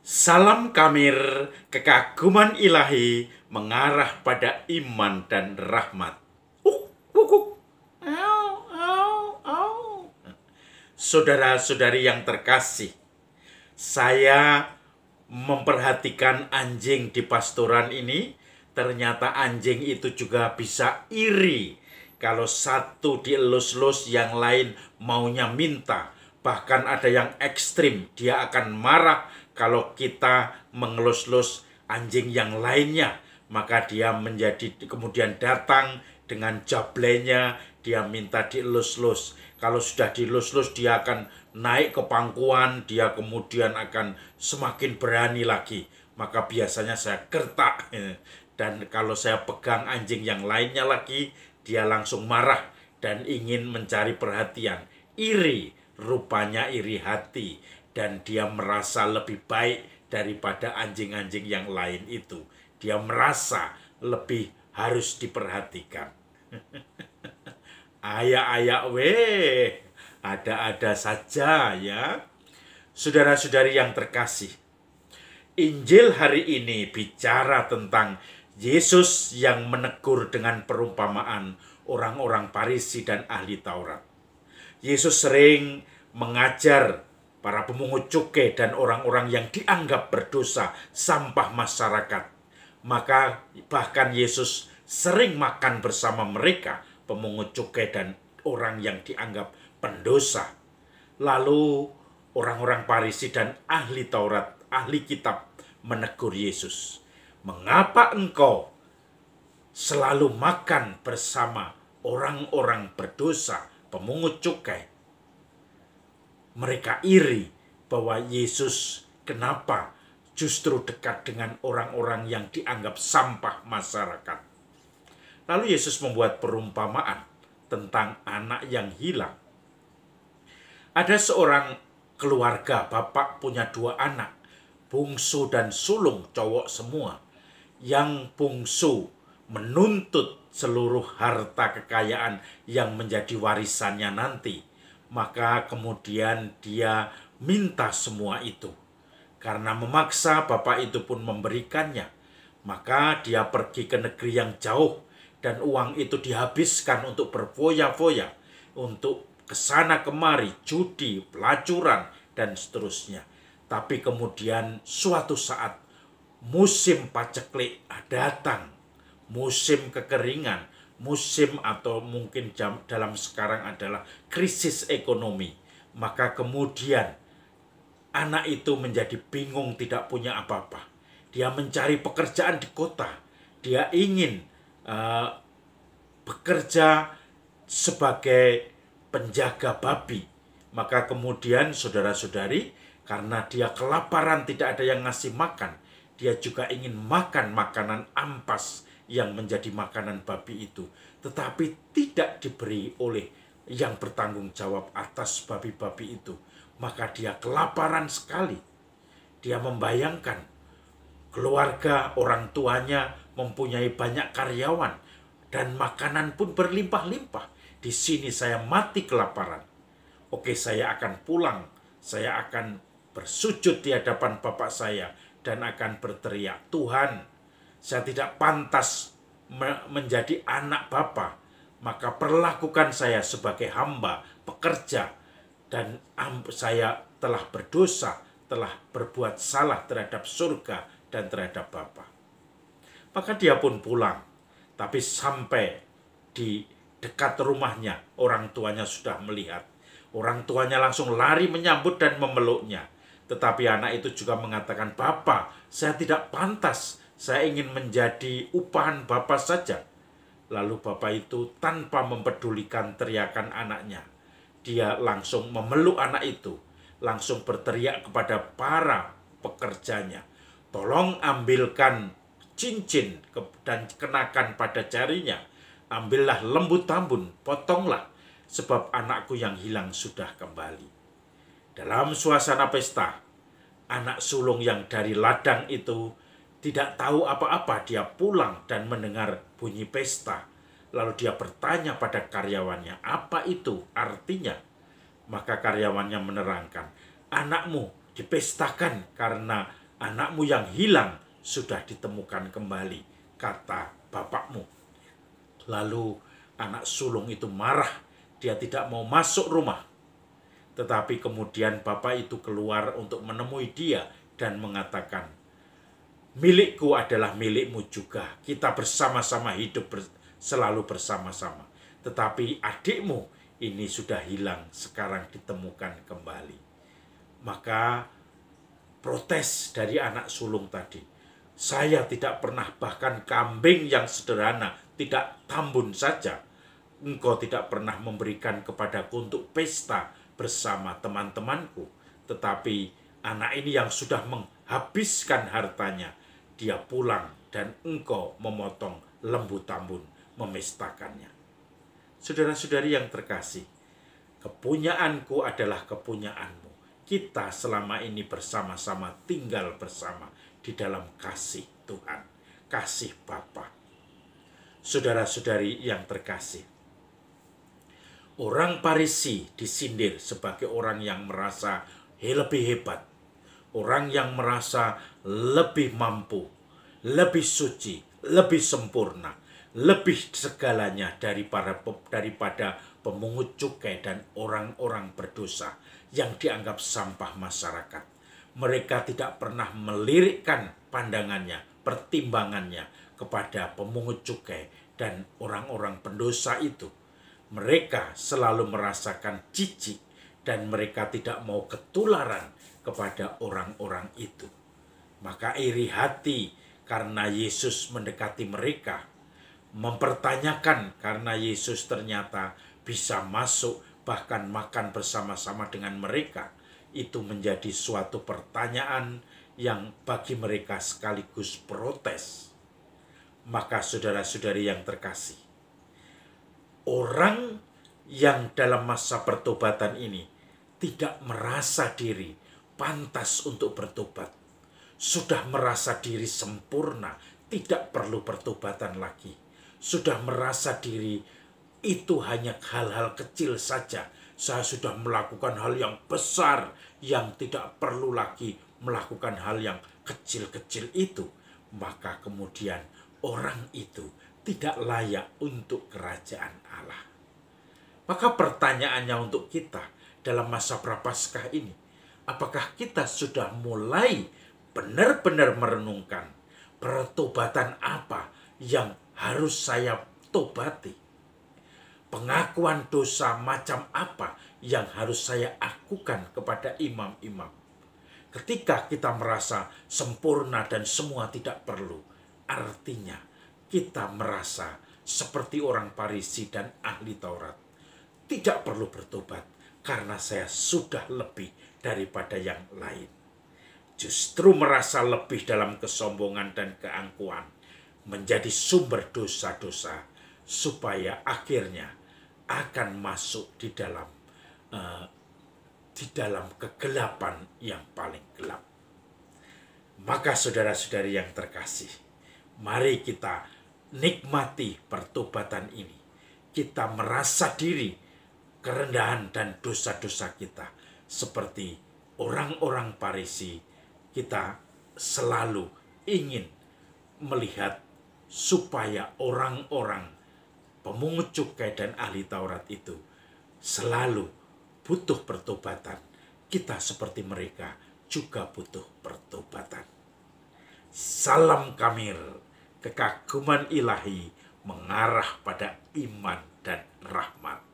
Salam Kamir, kekaguman ilahi mengarah pada iman dan rahmat. Wuk, wuk. Au, au, au. Saudara-saudari yang terkasih, saya memperhatikan anjing di pastoran ini. Ternyata anjing itu juga bisa iri. Kalau satu dielus-elus, yang lain maunya minta. Bahkan ada yang ekstrim, dia akan marah kalau kita mengelus-elus anjing yang lainnya. Maka dia kemudian datang dengan jablenya, dia minta dielus-elus. Kalau sudah dielus-elus, dia akan naik ke pangkuan, dia kemudian akan semakin berani lagi. Maka biasanya saya gertak. Dan kalau saya pegang anjing yang lainnya lagi, dia langsung marah dan ingin mencari perhatian. Iri, rupanya iri hati. Dan dia merasa lebih baik daripada anjing-anjing yang lain itu. Dia merasa lebih harus diperhatikan. Ayak-ayak weh, ada-ada saja ya. Saudara-saudari yang terkasih, Injil hari ini bicara tentang Yesus yang menegur dengan perumpamaan orang-orang Farisi dan ahli Taurat. Yesus sering mengajar para pemungut cukai dan orang-orang yang dianggap berdosa, sampah masyarakat. Maka bahkan Yesus sering makan bersama mereka, pemungut cukai dan orang yang dianggap pendosa. Lalu orang-orang Farisi dan ahli Taurat, ahli kitab menegur Yesus. Mengapa engkau selalu makan bersama orang-orang berdosa, pemungut cukai? Mereka iri bahwa Yesus kenapa justru dekat dengan orang-orang yang dianggap sampah masyarakat. Lalu Yesus membuat perumpamaan tentang anak yang hilang. Ada seorang keluarga, bapak punya dua anak, bungsu dan sulung, cowok semua. Yang bungsu menuntut seluruh harta kekayaan yang menjadi warisannya nanti. Maka kemudian dia minta semua itu. Karena memaksa, bapak itu pun memberikannya. Maka dia pergi ke negeri yang jauh dan uang itu dihabiskan untuk berfoya-foya, untuk kesana kemari, judi, pelacuran, dan seterusnya. Tapi kemudian suatu saat musim paceklik datang, musim kekeringan, musim atau mungkin dalam sekarang adalah krisis ekonomi. Maka kemudian anak itu menjadi bingung, tidak punya apa-apa. Dia mencari pekerjaan di kota. Dia ingin bekerja sebagai penjaga babi. Maka kemudian saudara-saudari, karena dia kelaparan, tidak ada yang ngasih makan, dia juga ingin makan makanan ampas yang menjadi makanan babi itu. Tetapi tidak diberi oleh yang bertanggung jawab atas babi-babi itu. Maka dia kelaparan sekali. Dia membayangkan keluarga orang tuanya mempunyai banyak karyawan dan makanan pun berlimpah-limpah. Di sini saya mati kelaparan. Oke, saya akan pulang. Saya akan bersujud di hadapan bapak saya dan akan berteriak, Tuhan, saya tidak pantas menjadi anak Bapa. Maka perlakukan saya sebagai hamba, pekerja, dan saya telah berdosa, telah berbuat salah terhadap surga dan terhadap Bapa. Maka dia pun pulang. Tapi sampai di dekat rumahnya, orang tuanya sudah melihat. Orang tuanya langsung lari menyambut dan memeluknya. Tetapi anak itu juga mengatakan, Bapak, saya tidak pantas. Saya ingin menjadi upahan Bapak saja. Lalu bapak itu tanpa mempedulikan teriakan anaknya, dia langsung memeluk anak itu, langsung berteriak kepada para pekerjanya, tolong ambilkan cincin dan kenakan pada jarinya, ambillah lembu tambun, potonglah, sebab anakku yang hilang sudah kembali. Dalam suasana pesta, anak sulung yang dari ladang itu tidak tahu apa-apa. Dia pulang dan mendengar bunyi pesta. Lalu dia bertanya pada karyawannya, apa itu artinya? Maka karyawannya menerangkan, anakmu dipestakan karena Anakmu yang hilang sudah ditemukan kembali, kata bapakmu. Lalu anak sulung itu marah, dia tidak mau masuk rumah. Tetapi kemudian bapak itu keluar untuk menemui dia dan mengatakan, milikku adalah milikmu juga. Kita bersama-sama hidup selalu bersama-sama. Tetapi adikmu ini sudah hilang, sekarang ditemukan kembali. Maka protes dari anak sulung tadi. Saya tidak pernah, bahkan kambing yang sederhana, tidak tambun saja, engkau tidak pernah memberikan kepadaku untuk pesta bersama teman-temanku. Tetapi anak ini yang sudah menghabiskan hartanya, dia pulang dan engkau memotong lembu tambun, memestakannya. Saudara-saudari yang terkasih, kepunyaanku adalah kepunyaanmu. Kita selama ini bersama-sama tinggal bersama di dalam kasih Tuhan, kasih Bapa. Saudara-saudari yang terkasih, orang Farisi disindir sebagai orang yang merasa lebih hebat, orang yang merasa lebih mampu, lebih suci, lebih sempurna, lebih segalanya daripada pemungut cukai dan orang-orang berdosa yang dianggap sampah masyarakat. Mereka tidak pernah melirikkan pandangannya, pertimbangannya kepada pemungut cukai dan orang-orang pendosa itu. Mereka selalu merasakan jijik dan mereka tidak mau ketularan kepada orang-orang itu. Maka iri hati karena Yesus mendekati mereka, mempertanyakan karena Yesus ternyata bisa masuk bahkan makan bersama-sama dengan mereka. Itu menjadi suatu pertanyaan yang bagi mereka sekaligus protes. Maka saudara-saudari yang terkasih, orang yang dalam masa pertobatan ini tidak merasa diri pantas untuk bertobat, sudah merasa diri sempurna, tidak perlu pertobatan lagi, sudah merasa diri itu hanya hal-hal kecil saja, saya sudah melakukan hal yang besar yang tidak perlu lagi melakukan hal yang kecil-kecil itu, maka kemudian orang itu tidak layak untuk kerajaan Allah. Maka pertanyaannya untuk kita dalam masa Prapaskah ini, apakah kita sudah mulai benar-benar merenungkan pertobatan apa yang harus saya tobati? Pengakuan dosa macam apa yang harus saya akukan kepada imam-imam? Ketika kita merasa sempurna dan semua tidak perlu, artinya kita merasa seperti orang Farisi dan ahli Taurat. Tidak perlu bertobat karena saya sudah lebih daripada yang lain. Justru merasa lebih dalam kesombongan dan keangkuhan menjadi sumber dosa-dosa, supaya akhirnya akan masuk di dalam kegelapan yang paling gelap. Maka saudara-saudari yang terkasih, mari kita nikmati pertobatan ini. Kita merasa diri kerendahan dan dosa-dosa kita seperti orang-orang Farisi. Kita selalu ingin melihat supaya orang-orang pemungut cukai dan ahli Taurat itu selalu butuh pertobatan. Kita seperti mereka juga butuh pertobatan. Salam Kamil, kekaguman ilahi mengarah pada iman dan rahmat.